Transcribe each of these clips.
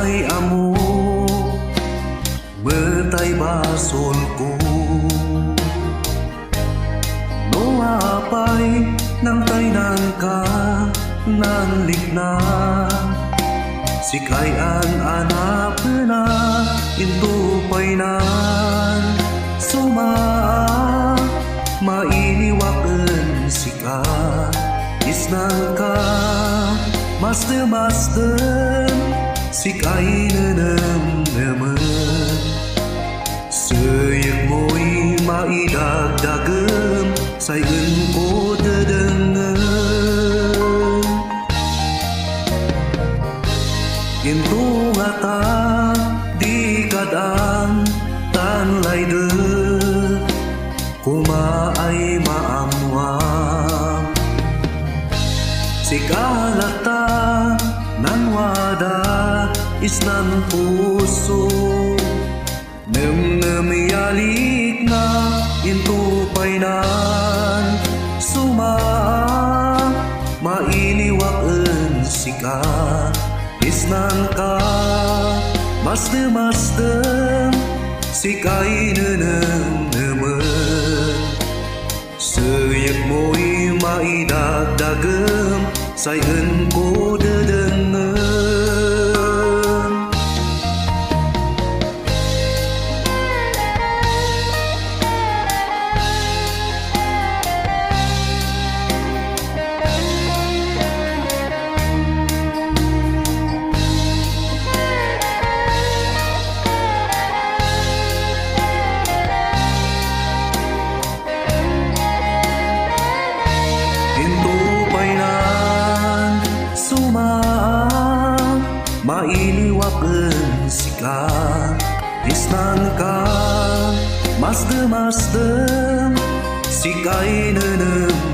ay amo betay basol ko no apay nang taynan ka nanlikna sikayan anak na intupay nan sumaa mailiwakan sika isnan ka master sikay naman sayak mo'y maidagdagam sayan ko dadangan ginto nga ta di kadang tanlay de kumaay maamwang sikalata nanwada isnan puso nemyalik na intupay nan sumaa mailiwakan sika isnan ka mastem sikay naman sayak mo'y maidagdagam sayan ko dadangan mailiwakan sika isnan ka masdem sikay naman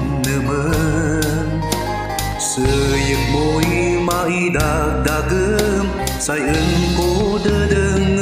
sayak mo'y maidagdagam sayan ko dadangan